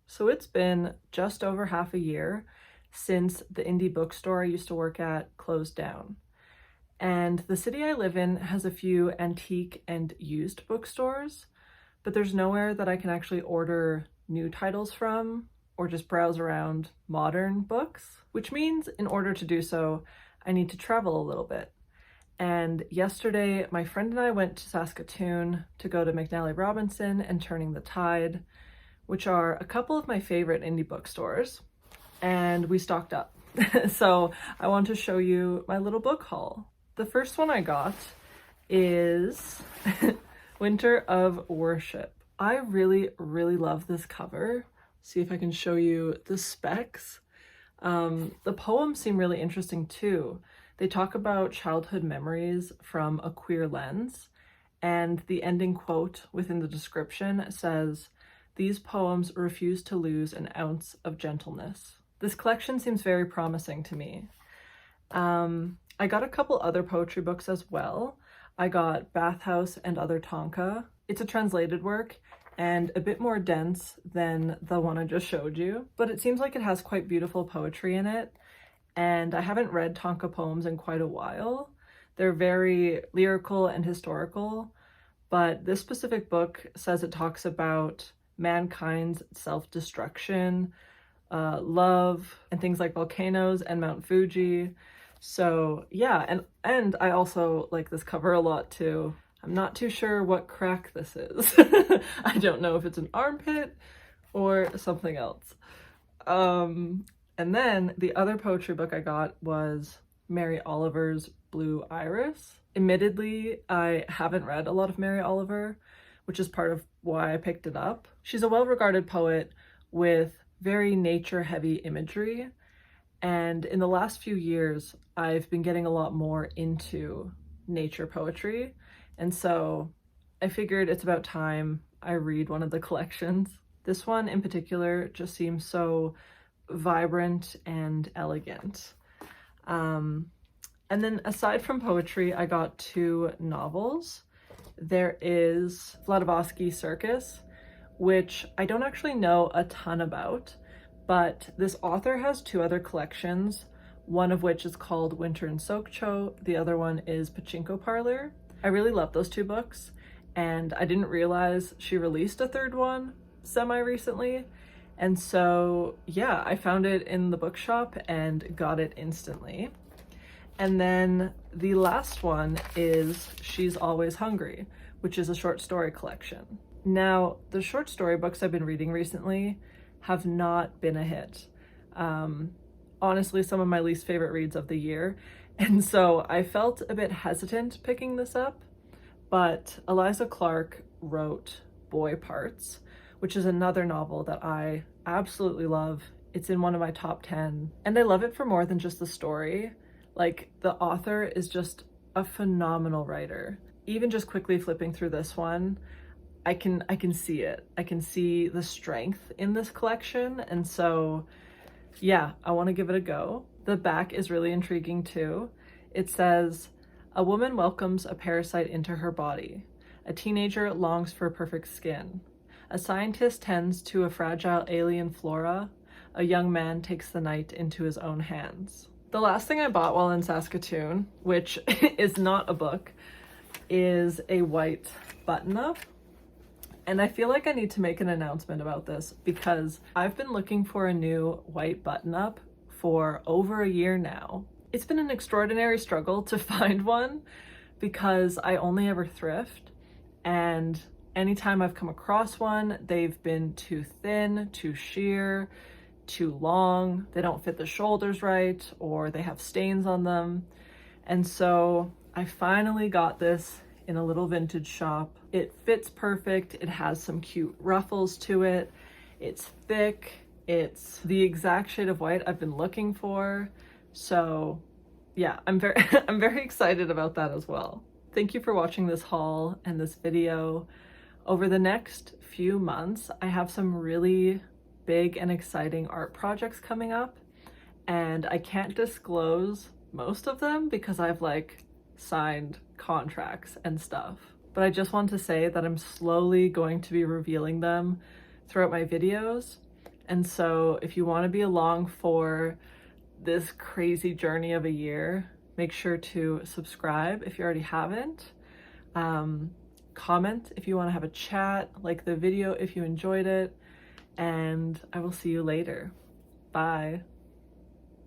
So it's been just over half a year since the indie bookstore I used to work at closed down. And the city I live in has a few antique and used bookstores, but there's nowhere that I can actually order new titles from or just browse around modern books, which means in order to do so, I need to travel a little bit. And yesterday, my friend and I went to Saskatoon to go to McNally Robinson and Turning the Tide, which are a couple of my favorite indie bookstores, and we stocked up. So I want to show you my little book haul. The first one I got is Winter of Worship. I really love this cover. See if I can show you the specs. The poems seem really interesting too. They talk about childhood memories from a queer lens, and the ending quote within the description says, "These poems refuse to lose an ounce of gentleness." This collection seems very promising to me. I got a couple other poetry books as well. I got Bathhouse and Other Tonka. It's a translated work and a bit more dense than the one I just showed you, but it seems like it has quite beautiful poetry in it. And I haven't read Tonka poems in quite a while. They're very lyrical and historical, but this specific book says it talks about mankind's self-destruction, love, and things like volcanoes and Mount Fuji. So yeah, and I also like this cover a lot too. I'm not too sure what crack this is. I don't know if it's an armpit or something else. And then the other poetry book I got was Mary Oliver's Blue Iris. Admittedly, I haven't read a lot of Mary Oliver, which is part of why I picked it up. She's a well-regarded poet with very nature-heavy imagery, and in the last few years, I've been getting a lot more into nature poetry, and so I figured it's about time I read one of the collections. This one in particular just seems so vibrant and elegant. And then aside from poetry, I got 2 novels. There is Vladivosky Circus, which I don't actually know a ton about, but this author has 2 other collections, one of which is called Winter in Sokcho, the other one is Pachinko Parlour. I really love those 2 books, and I didn't realize she released a 3rd one semi-recently, and so yeah, I found it in the bookshop and got it instantly. And then the last one is She's Always Hungry, which is a short story collection. Now, the short story books I've been reading recently have not been a hit. Honestly, some of my least favorite reads of the year. And so I felt a bit hesitant picking this up, but Eliza Clark wrote Boy Parts, which is another novel that I absolutely love. It's in one of my top 10, and I love it for more than just the story. Like, the author is just a phenomenal writer. Even just quickly flipping through this one, I can see it. I can see the strength in this collection, and so yeah, I want to give it a go. The back is really intriguing too. It says, "A woman welcomes a parasite into her body. A teenager longs for perfect skin. A scientist tends to a fragile alien flora. A young man takes the night into his own hands." The last thing I bought while in Saskatoon, which is not a book, is a white button-up. And I feel like I need to make an announcement about this because I've been looking for a new white button-up for over a year now. It's been an extraordinary struggle to find one because I only ever thrift, and anytime I've come across one, they've been too thin, too sheer, too long, they don't fit the shoulders right, or they have stains on them. And so I finally got this in a little vintage shop. It fits perfect. It has some cute ruffles to it. It's thick. It's the exact shade of white I've been looking for. So yeah, I'm very excited about that as well. Thank you for watching this haul and this video. Over the next few months, I have some really big and exciting art projects coming up, and I can't disclose most of them because I've like signed contracts and stuff. But I just want to say that I'm slowly going to be revealing them throughout my videos. And so if you want to be along for this crazy journey of a year, make sure to subscribe if you already haven't. Comment if you want to have a chat, like the video if you enjoyed it, and I will see you later. Bye.